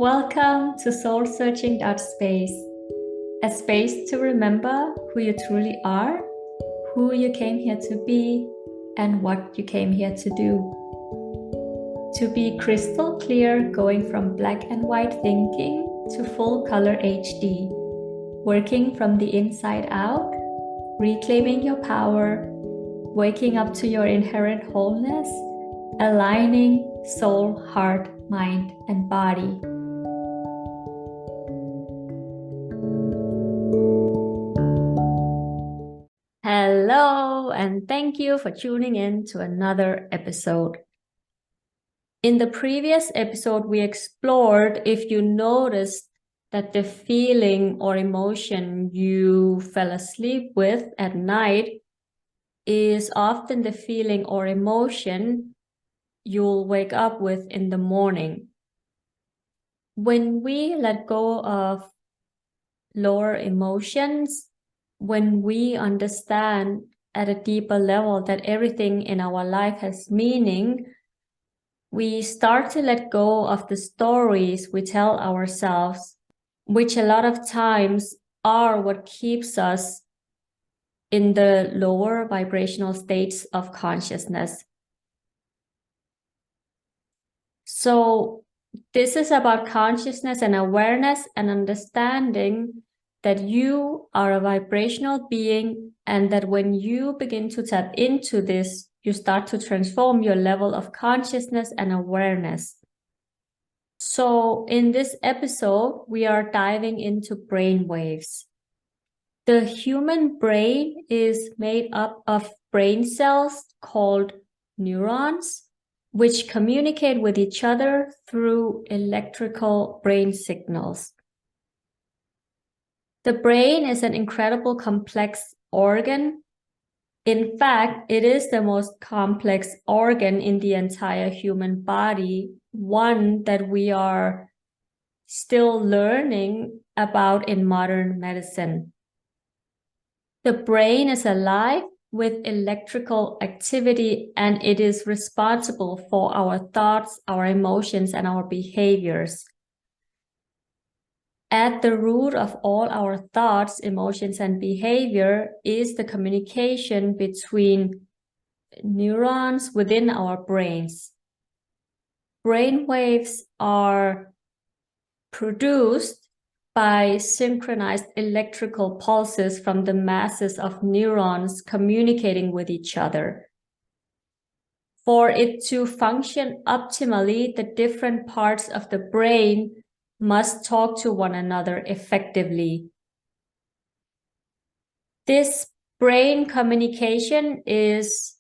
Welcome to Soul Searching Space, a space to remember who you truly are, who you came here to be, and what you came here to do. To be crystal clear, going from black and white thinking to full color HD, working from the inside out, reclaiming your power, waking up to your inherent wholeness, aligning soul, heart, mind, and body. Hello, and thank you for tuning in to another episode. In the previous episode, we explored if you noticed that the feeling or emotion you fell asleep with at night is often the feeling or emotion you'll wake up with in the morning. When we let go of lower emotions, when we understand at a deeper level that everything in our life has meaning, we start to let go of the stories we tell ourselves, which a lot of times are what keeps us in the lower vibrational states of consciousness. So this is about consciousness and awareness and understanding that you are a vibrational being, and that when you begin to tap into this, you start to transform your level of consciousness and awareness. So in this episode, we are diving into brain waves. The human brain is made up of brain cells called neurons, which communicate with each other through electrical brain signals. The brain is an incredible complex organ. In fact, it is the most complex organ in the entire human body, one that we are still learning about in modern medicine. The brain is alive with electrical activity, and it is responsible for our thoughts, our emotions, and our behaviors. At the root of all our thoughts, emotions, and behavior is the communication between neurons within our brains. Brain waves are produced by synchronized electrical pulses from the masses of neurons communicating with each other. For it to function optimally, the different parts of the brain must talk to one another effectively. This brain communication is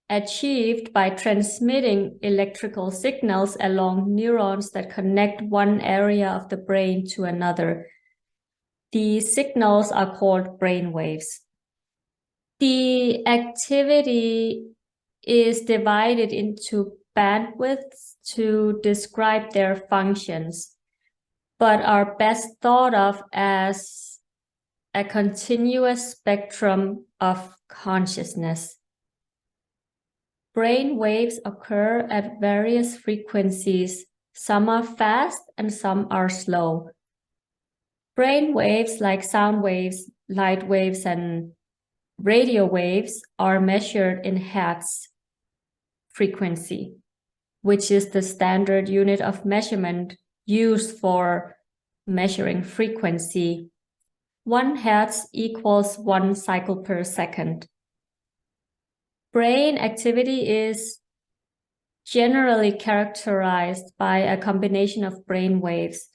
achieved by transmitting electrical signals along neurons that connect one area of the brain to another. These signals are called brain waves. The activity is divided into bandwidths to describe their functions, but are best thought of as a continuous spectrum of consciousness. Brain waves occur at various frequencies. Some are fast and some are slow. Brain waves like sound waves, light waves, and radio waves are measured in hertz frequency, which is the standard unit of measurement used for measuring frequency. 1 hertz equals 1 cycle per second. Brain activity is generally characterized by a combination of brain waves.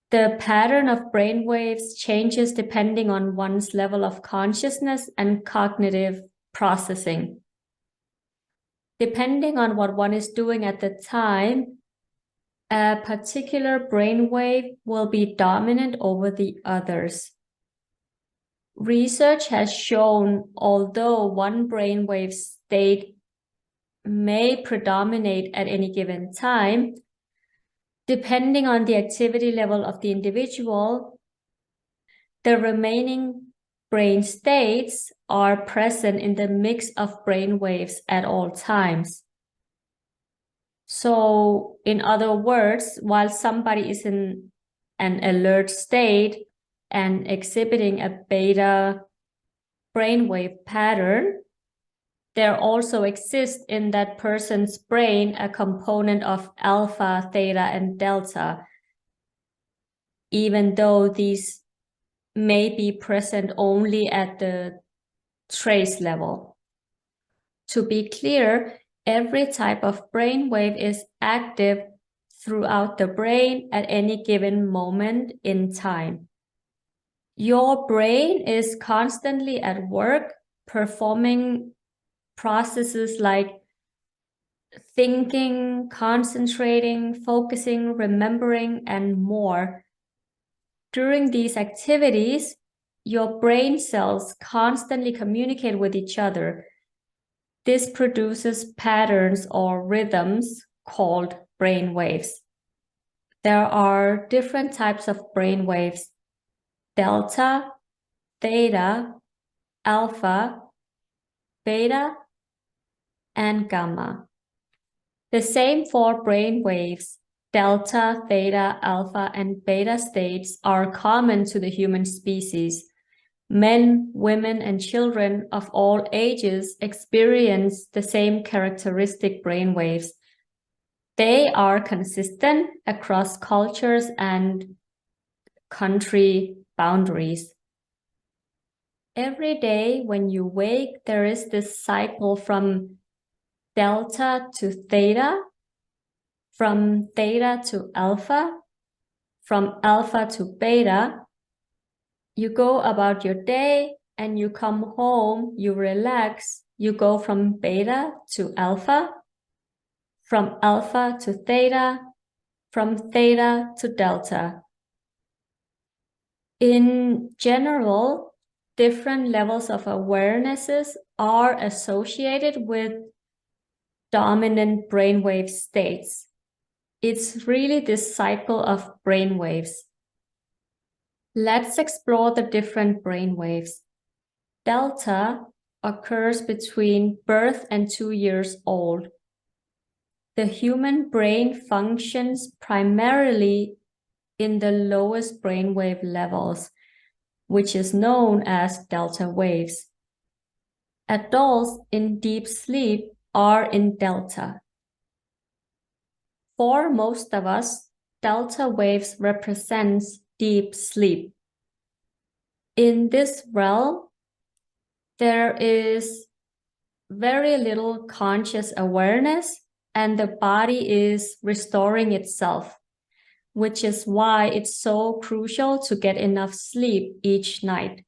The pattern of brain waves changes depending on one's level of consciousness and cognitive processing. Depending on what one is doing at the time, a particular brainwave will be dominant over the others. Research has shown, although one brainwave state may predominate at any given time, depending on the activity level of the individual, the remaining brain states are present in the mix of brain waves at all times. So in other words, while somebody is in an alert state and exhibiting a beta brainwave pattern, there also exists in that person's brain a component of alpha, theta, and delta, even though these may be present only at the trace level. To be clear, every type of brainwave is active throughout the brain at any given moment in time. Your brain is constantly at work performing processes like thinking, concentrating, focusing, remembering, and more. During these activities, your brain cells constantly communicate with each other. This produces patterns or rhythms called brain waves. There are different types of brain waves: delta, theta, alpha, beta, and gamma. The same four brain waves, delta, theta, alpha, and beta states, are common to the human species. Men, women, and children of all ages experience the same characteristic brain waves. They are consistent across cultures and country boundaries. Every day when you wake, there is this cycle from delta to theta, from theta to alpha, from alpha to beta. You go about your day and you come home, you relax, you go from beta to alpha, from alpha to theta, from theta to delta. In general, different levels of awarenesses are associated with dominant brainwave states. It's really this cycle of brainwaves. Let's explore the different brainwaves. Delta occurs between birth and 2 years old. The human brain functions primarily in the lowest brainwave levels, which is known as delta waves. Adults in deep sleep are in delta. For most of us, delta waves represents deep sleep. In this realm, there is very little conscious awareness and the body is restoring itself, which is why it's so crucial to get enough sleep each night.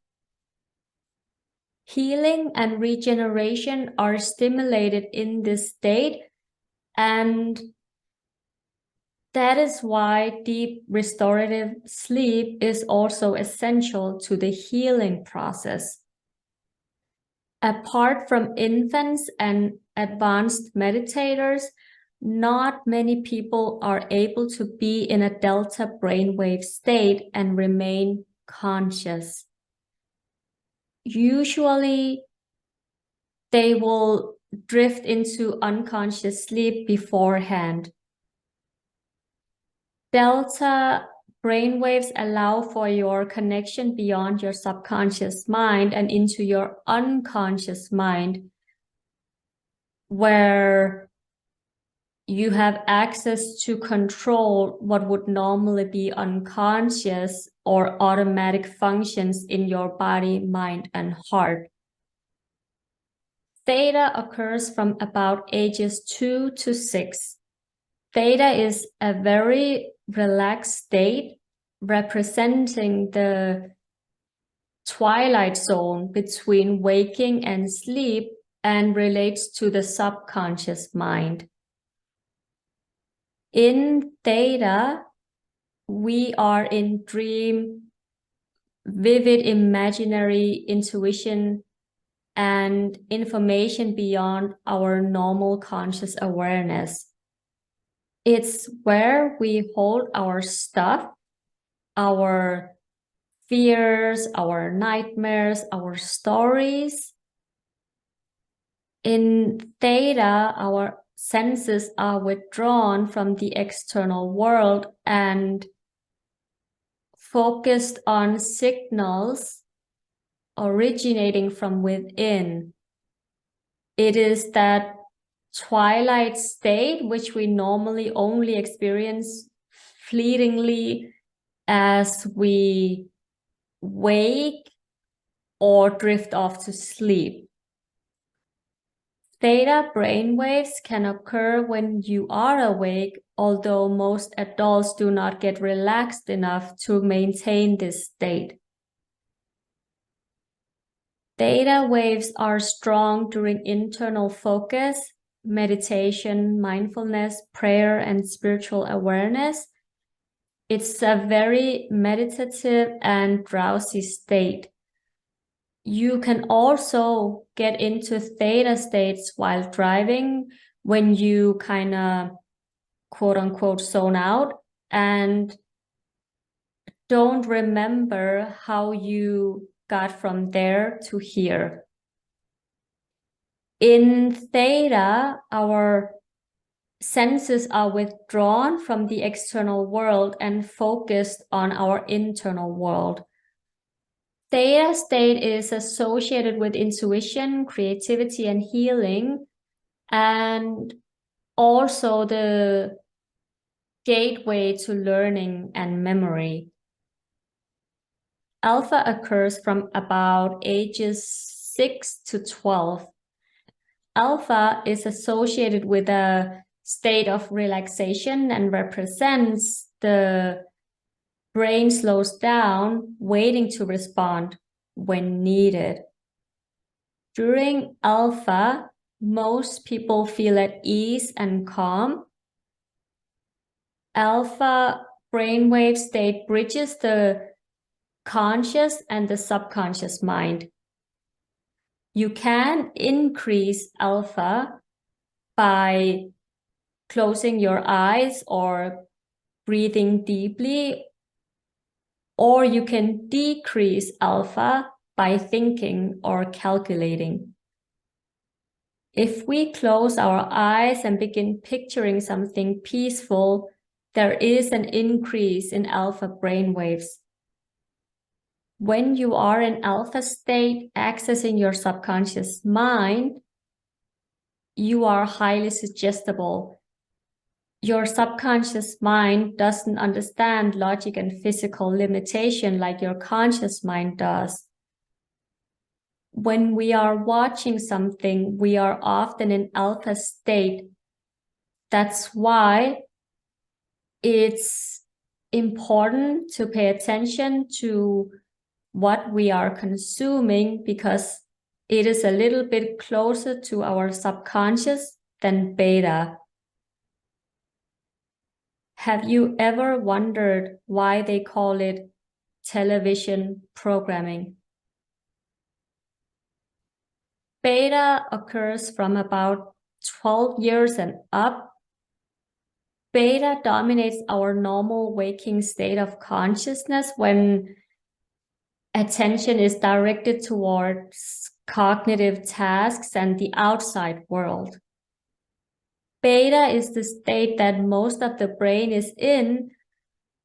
Healing and regeneration are stimulated in this state, and that is why deep restorative sleep is also essential to the healing process. Apart from infants and advanced meditators, not many people are able to be in a delta brainwave state and remain conscious. Usually, they will drift into unconscious sleep beforehand. Delta brainwaves allow for your connection beyond your subconscious mind and into your unconscious mind, where you have access to control what would normally be unconscious or automatic functions in your body, mind, and heart. Theta occurs from about ages 2 to 6. Theta is a very relaxed state representing the twilight zone between waking and sleep and relates to the subconscious mind. In theta, we are in dream, vivid imaginary intuition, and information beyond our normal conscious awareness. It's where we hold our stuff, our fears, our nightmares, our stories. In theta, our senses are withdrawn from the external world and focused on signals originating from within. It is that twilight state which we normally only experience fleetingly as we wake or drift off to sleep. Theta brainwaves can occur when you are awake, although most adults do not get relaxed enough to maintain this state. Theta waves are strong during internal focus, meditation, mindfulness, prayer, and spiritual awareness. It's a very meditative and drowsy state. You can also get into theta states while driving when you kind of quote unquote zone out and don't remember how you got from there to here. In theta, our senses are withdrawn from the external world and focused on our internal world. Theta state is associated with intuition, creativity, and healing, and also the gateway to learning and memory. Alpha occurs from about ages 6 to 12. Alpha is associated with a state of relaxation and represents the brain slows down, waiting to respond when needed. During alpha, most people feel at ease and calm. Alpha brainwave state bridges the conscious and the subconscious mind. You can increase alpha by closing your eyes or breathing deeply, or you can decrease alpha by thinking or calculating. If we close our eyes and begin picturing something peaceful, there is an increase in alpha brainwaves. When you are in alpha state, accessing your subconscious mind, you are highly suggestible. Your subconscious mind doesn't understand logic and physical limitation like your conscious mind does. When we are watching something, we are often in alpha state. That's why it's important to pay attention to what we are consuming, because it is a little bit closer to our subconscious than beta. Have you ever wondered why they call it television programming? Beta occurs from about 12 years and up. Beta dominates our normal waking state of consciousness when attention is directed towards cognitive tasks and the outside world. Beta is the state that most of the brain is in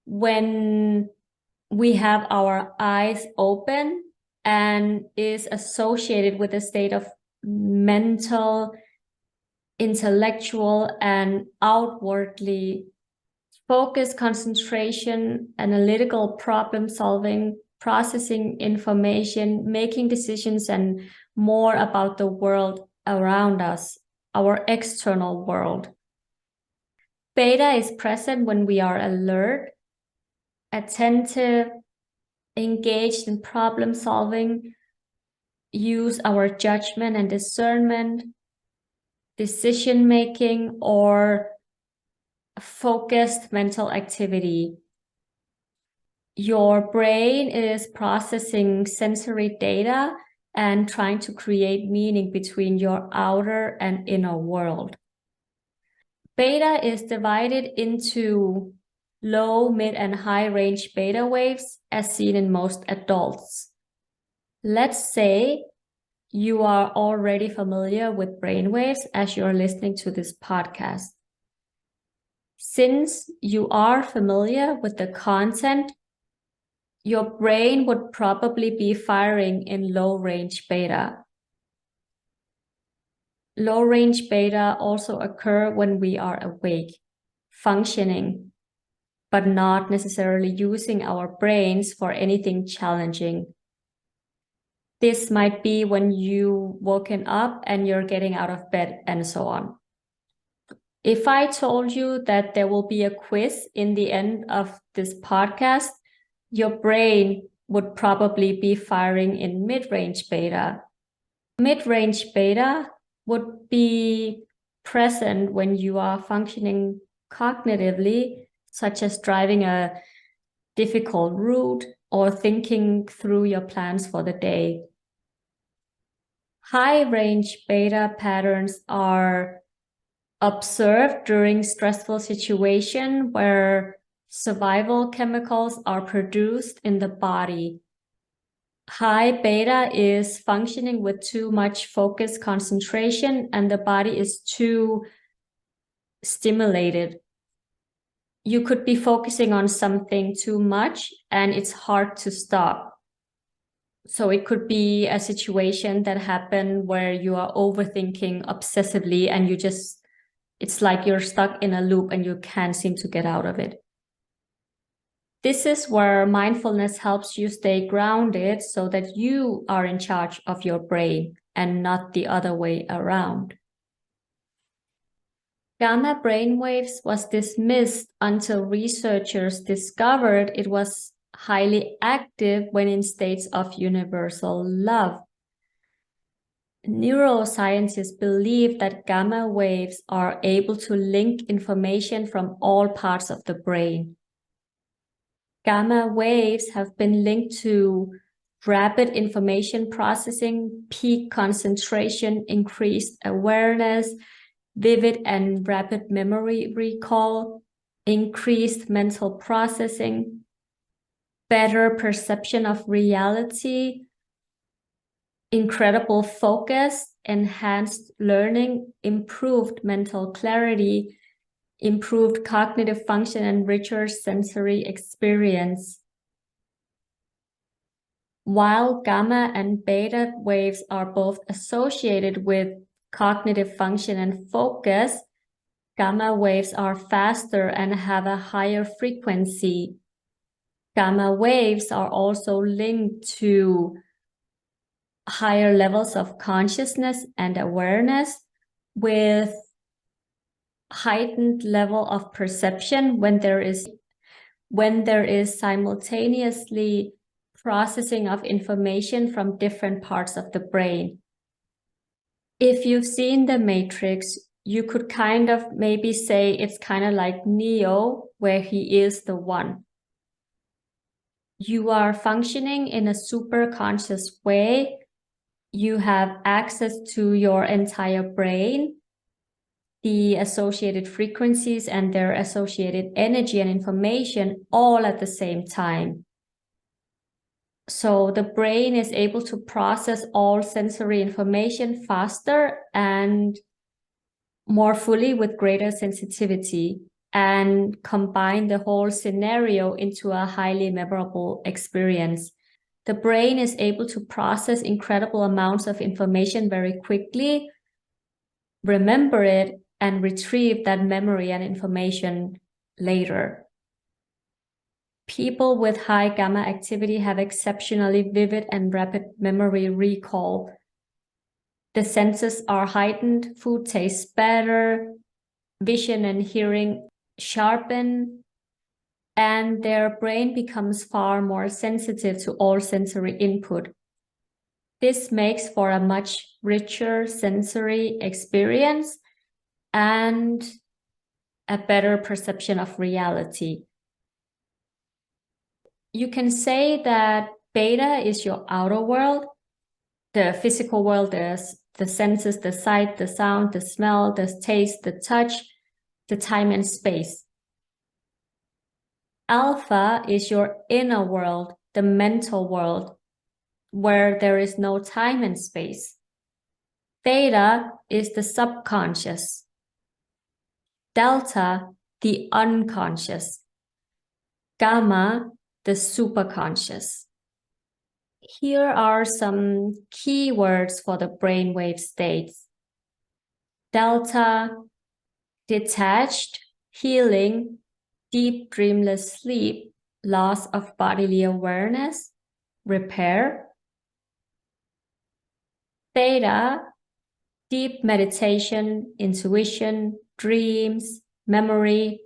when we have our eyes open, and is associated with a state of mental, intellectual, and outwardly focused concentration, analytical problem solving, processing information, making decisions, and more about the world around us, our external world. Beta is present when we are alert, attentive, engaged in problem solving, use our judgment and discernment, decision making, or focused mental activity. Your brain is processing sensory data and trying to create meaning between your outer and inner world. Beta is divided into low, mid, and high range beta waves as seen in most adults. Let's say you are already familiar with brainwaves as you're listening to this podcast. Since you are familiar with the content, your brain would probably be firing in low-range beta. Low-range beta also occur when we are awake, functioning, but not necessarily using our brains for anything challenging. This might be when you woken up and you're getting out of bed and so on. If I told you that there will be a quiz in the end of this podcast, your brain would probably be firing in mid-range beta. Mid-range beta would be present when you are functioning cognitively, such as driving a difficult route or thinking through your plans for the day. High-range beta patterns are observed during stressful situation where survival chemicals are produced in the body. High beta is functioning with too much focus concentration and the body is too stimulated. You could be focusing on something too much and it's hard to stop. So it could be a situation that happened where you are overthinking obsessively and it's like you're stuck in a loop and you can't seem to get out of it. This is where mindfulness helps you stay grounded so that you are in charge of your brain and not the other way around. Gamma brainwaves was dismissed until researchers discovered it was highly active when in states of universal love. Neuroscientists believe that gamma waves are able to link information from all parts of the brain. Gamma waves have been linked to rapid information processing, peak concentration, increased awareness, vivid and rapid memory recall, increased mental processing, better perception of reality, incredible focus, enhanced learning, improved mental clarity, improved cognitive function, and richer sensory experience. While gamma and beta waves are both associated with cognitive function and focus, gamma waves are faster and have a higher frequency. Gamma waves are also linked to higher levels of consciousness and awareness with heightened level of perception when there is simultaneously processing of information from different parts of the brain. If you've seen The Matrix, you could kind of maybe say it's kind of like Neo, where he is the one. You are functioning in a super conscious way. You have access to your entire brain, the associated frequencies and their associated energy and information all at the same time. So the brain is able to process all sensory information faster and more fully with greater sensitivity and combine the whole scenario into a highly memorable experience. The brain is able to process incredible amounts of information very quickly, remember it, and retrieve that memory and information later. People with high gamma activity have exceptionally vivid and rapid memory recall. The senses are heightened, food tastes better, vision and hearing sharpen, and their brain becomes far more sensitive to all sensory input. This makes for a much richer sensory experience and a better perception of reality. You can say that beta is your outer world, the physical world, the senses, the sight, the sound, the smell, the taste, the touch, the time and space. Alpha is your inner world, the mental world, where there is no time and space. Theta is the subconscious. Delta, the unconscious. Gamma, the superconscious. Here are some keywords for the brainwave states. Delta, detached, healing, deep dreamless sleep, loss of bodily awareness, repair. Theta, deep meditation, intuition, dreams, memory.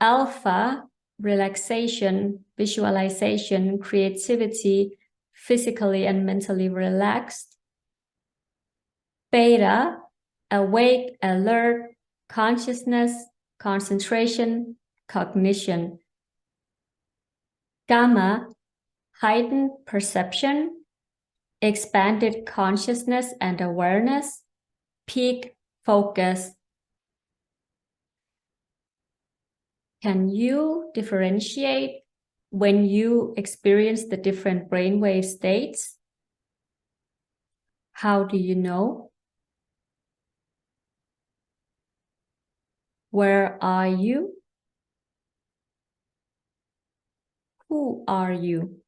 Alpha, relaxation, visualization, creativity, physically and mentally relaxed. Beta, awake, alert, consciousness, concentration, cognition. Gamma, heightened perception, expanded consciousness and awareness, peak focus. Can you differentiate when you experience the different brainwave states? How do you know? Where are you? Who are you?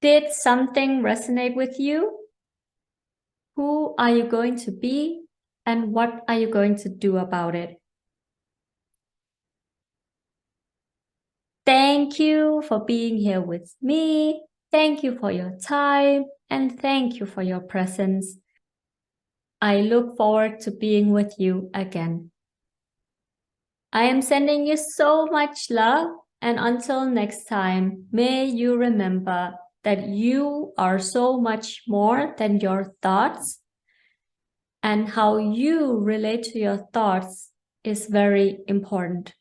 Did something resonate with you? Who are you going to be? And what are you going to do about it? Thank you for being here with me. Thank you for your time. And thank you for your presence. I look forward to being with you again. I am sending you so much love. And until next time, may you remember that you are so much more than your thoughts. And how you relate to your thoughts is very important.